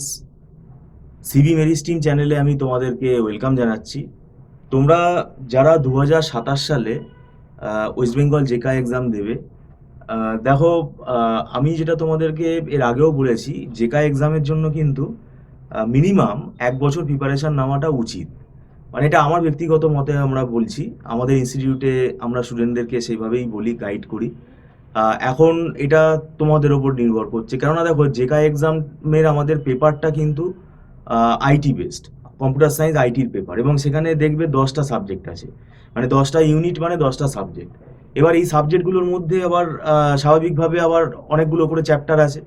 Friends, CB মেরিস্টিম চ্যানেলে আমি তোমাদেরকে ওয়েলকাম জানাচ্ছি। তোমরা যারা 2027 সালে ওয়েস্ট বেঙ্গল জেকা এক্সাম দেবে, দেখো, আমি যেটা তোমাদেরকে এর আগেও বলেছি, জেকা এক্সামের জন্য কিন্তু মিনিমাম 1 বছর প্রিপারেশন নেওয়াটা উচিত। মানে এটা আমার ব্যক্তিগত মতে আমরা বলছি, আমাদের ইনস্টিটিউটে আমরা স্টুডেন্টদেরকে সেইভাবেই বলি, গাইড করি। এখন এটা তোমাদের ওপর নির্ভর করছে, কেননা দেখো জেকা এক্সামের আমাদের পেপারটা কিন্তু আইটি বেসড, কম্পিউটার সায়েন্স আইটির পেপার, এবং সেখানে দেখবে 10টা সাবজেক্ট আছে, মানে 10টা ইউনিট, মানে 10টা সাবজেক্ট। এবার এই সাবজেক্টগুলোর মধ্যে আবার স্বাভাবিকভাবে আবার অনেকগুলো করে চ্যাপ্টার আছে।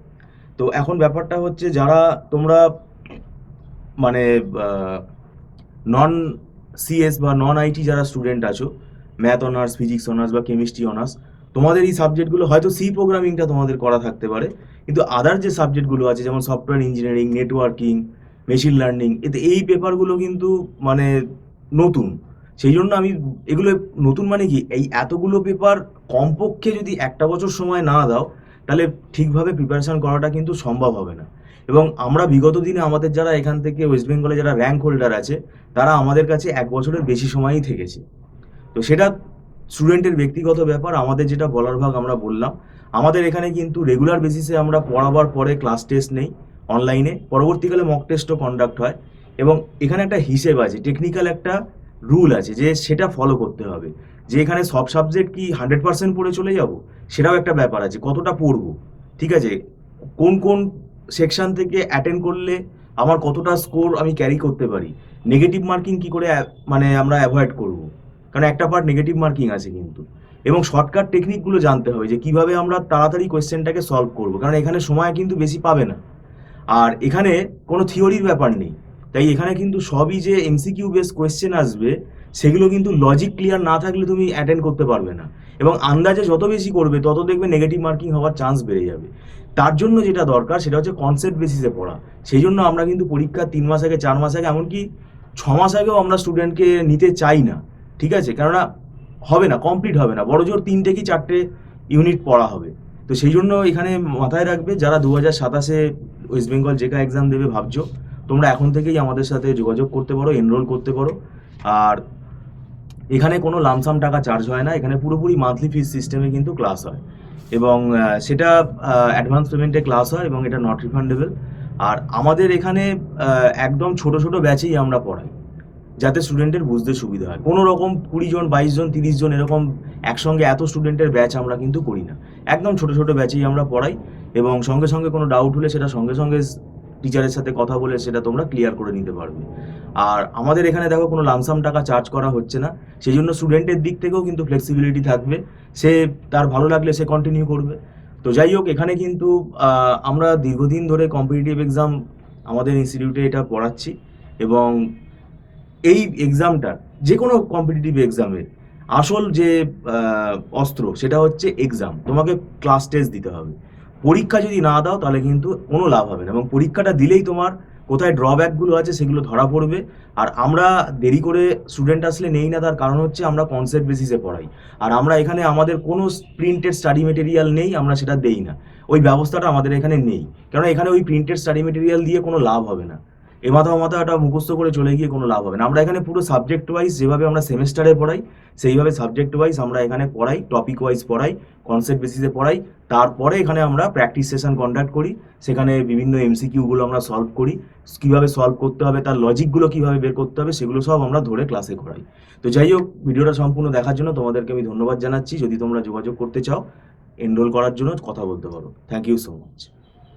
তো এখন ব্যাপারটা হচ্ছে, যারা তোমরা মানে নন সিএস বা নন আইটি যারা স্টুডেন্ট আছো, ম্যাথ অনার্স, ফিজিক্স অনার্স বা কেমিস্ট্রি অনার্স, তোমাদের এই সাবজেক্টগুলো হয়তো সি প্রোগ্রামিংটা তোমাদের করা থাকতে পারে, কিন্তু আদার যে সাবজেক্টগুলো আছে যেমন software engineering, networking, machine learning, এতে এই পেপারগুলো কিন্তু মানে নতুন। সেই জন্য আমি এগুলো নতুন মানে কি, এই এতগুলো পেপার কমপক্ষে যদি 1 বছর সময় না দাও, তাহলে ঠিকভাবে প্রিপারেশন করাটা কিন্তু সম্ভব হবে না। এবং আমরা বিগত দিনে আমাদের যারা এখান থেকে ওয়েস্ট বেঙ্গলে যারা র্যাঙ্ক হোল্ডার আছে, তারা আমাদের কাছে 1 বছরের বেশি সময়ই থেকেছে। তো সেটা স্টুডেন্টের ব্যক্তিগত ব্যাপার। আমাদের যেটা বলার ভাগ আমরা বললাম। আমাদের এখানে কিন্তু রেগুলার বেসিসে আমরা পড়াবার পরে ক্লাস টেস্ট নেই অনলাইনে, পরবর্তীকালে মক টেস্টও কন্ডাক্ট হয়। এবং এখানে একটা হিসেব আছে, টেকনিক্যাল একটা রুল আছে, যে সেটা ফলো করতে হবে। যে এখানে সব সাবজেক্ট কি 100% পড়ে চলে যাব, সেটাও একটা ব্যাপার আছে, কতটা পড়বো, ঠিক আছে, কোন কোন সেকশন থেকে অ্যাটেন্ড করলে আমার কতটা স্কোর আমি ক্যারি করতে পারি, নেগেটিভ মার্কিং কি করে মানে আমরা অ্যাভয়েড করব, কারণ একটা পার্ট নেগেটিভ মার্কিং আছে কিন্তু। এবং শর্টকাট টেকনিকগুলো জানতে হবে, যে কিভাবে আমরা তাড়াতাড়ি কোয়েশ্চেনটাকে সলভ করব, কারণ এখানে সময় কিন্তু বেশি পাবে না। আর এখানে কোনো থিওরির ব্যাপার নেই, তাই এখানে কিন্তু সবই যে এমসিকিউ বেস কোয়েশ্চেন আসবে, সেগুলো কিন্তু লজিক ক্লিয়ার না থাকলে তুমি অ্যাটেন্ড করতে পারবে না। এবং আন্দাজে যত বেশি করবে তত দেখবে নেগেটিভ মার্কিং হওয়ার চান্স বেড়ে যাবে। তার জন্য যেটা দরকার সেটা হচ্ছে কনসেপ্ট বেসিসে পড়া। সেই জন্য আমরা কিন্তু পরীক্ষার 3 মাস আগে, 4 মাস আগে, এমনকি 6 মাস আগেও আমরা স্টুডেন্টকে নিতে চাই না, ঠিক আছে, কেননা হবে না, কমপ্লিট হবে না, বড় জোর 3টে কি 4টে ইউনিট পড়া হবে। তো সেই জন্য এখানে মাথায় রাখবে, যারা 2027-এ ওয়েস্ট বেঙ্গল জেকা এক্সাম দেবে ভাবছো, তোমরা এখন থেকেই আমাদের সাথে যোগাযোগ করতে পারো, এনরোল করতে পারো। আর এখানে কোনো লামসাম টাকা চার্জ হয় না, এখানে পুরোপুরি মান্থলি ফিস সিস্টেমে কিন্তু ক্লাস হয়। এবং সেটা অ্যাডভান্স পেমেন্টে ক্লাস হয়, এবং এটা নট রিফান্ডেবল। আর আমাদের এখানে একদম ছোট ছোট ব্যাচেই আমরা পড়াই, যাতে স্টুডেন্টের বুঝতে সুবিধা হয়। কোনো রকম 20 জন, 22 জন, 30 জন এরকম একসঙ্গে এত স্টুডেন্টের ব্যাচ আমরা কিন্তু করি না। একদম ছোট ছোট ব্যাচেই আমরা পড়াই, এবং সঙ্গে সঙ্গে কোনো ডাউট হলে সেটা সঙ্গে সঙ্গে টিচারের সাথে কথা বলে সেটা তোমরা ক্লিয়ার করে নিতে পারবে। আর আমাদের এখানে দেখো কোনো লামসাম টাকা চার্জ করা হচ্ছে না, সেই জন্য স্টুডেন্টের দিক থেকেও কিন্তু ফ্লেক্সিবিলিটি থাকবে, সে তার ভালো লাগলে সে কন্টিনিউ করবে। তো যাই হোক, এখানে কিন্তু আমরা দীর্ঘদিন ধরে কম্পিটিটিভ এক্সাম আমাদের ইনস্টিটিউটে এটা পড়াচ্ছি। এবং এই এক্সামটা, যে কোনো কম্পিটিটিভ এক্সামের আসল যে অস্ত্র সেটা হচ্ছে এক্সাম। তোমাকে ক্লাস টেস্ট দিতে হবে। পরীক্ষা যদি না দাও তাহলে কিন্তু কোনো লাভ হবে না, এবং পরীক্ষাটা দিলেই তোমার কোথায় ড্রব্যাকগুলো আছে সেগুলো ধরা পড়বে। আর আমরা দেরি করে স্টুডেন্ট আসলে নেই না, তার কারণ হচ্ছে আমরা কনসেপ্ট বেসিসে পড়াই। আর আমরা এখানে আমাদের কোনো প্রিন্টেড স্টাডি মেটেরিয়াল নেই, আমরা সেটা দেই না, ওই ব্যবস্থাটা আমাদের এখানে নেই। কারণ এখানে ওই প্রিন্টেড স্টাডি মেটেরিয়াল দিয়ে কোনো লাভ হবে না, এ মাথা ও মাথা ওটা মুখস্থ করে চলে গিয়ে কোনো লাভ হবে না। আমরা এখানে পুরো সাবজেক্ট ওয়াইজ, যেভাবে আমরা সেমেস্টারে পড়াই সেইভাবে সাবজেক্ট ওয়াইজ আমরা এখানে পড়াই, টপিক ওয়াইজ পড়াই, কনসেপ্ট বেসিসে পড়াই। তারপরে এখানে আমরা প্র্যাকটিস সেশন কন্ডাক্ট করি, সেখানে বিভিন্ন এমসিকিউগুলো আমরা সলভ করি, কীভাবে সলভ করতে হবে, তার লজিকগুলো কীভাবে বের করতে হবে, সেগুলো সব আমরা ধরে ক্লাসে করাই। তো যাই হোক, ভিডিওটা সম্পূর্ণ দেখার জন্য তোমাদেরকে আমি ধন্যবাদ জানাচ্ছি। যদি তোমরা যোগাযোগ করতে চাও, এনরোল করার জন্য কথা বলতে পারো। Thank you so much.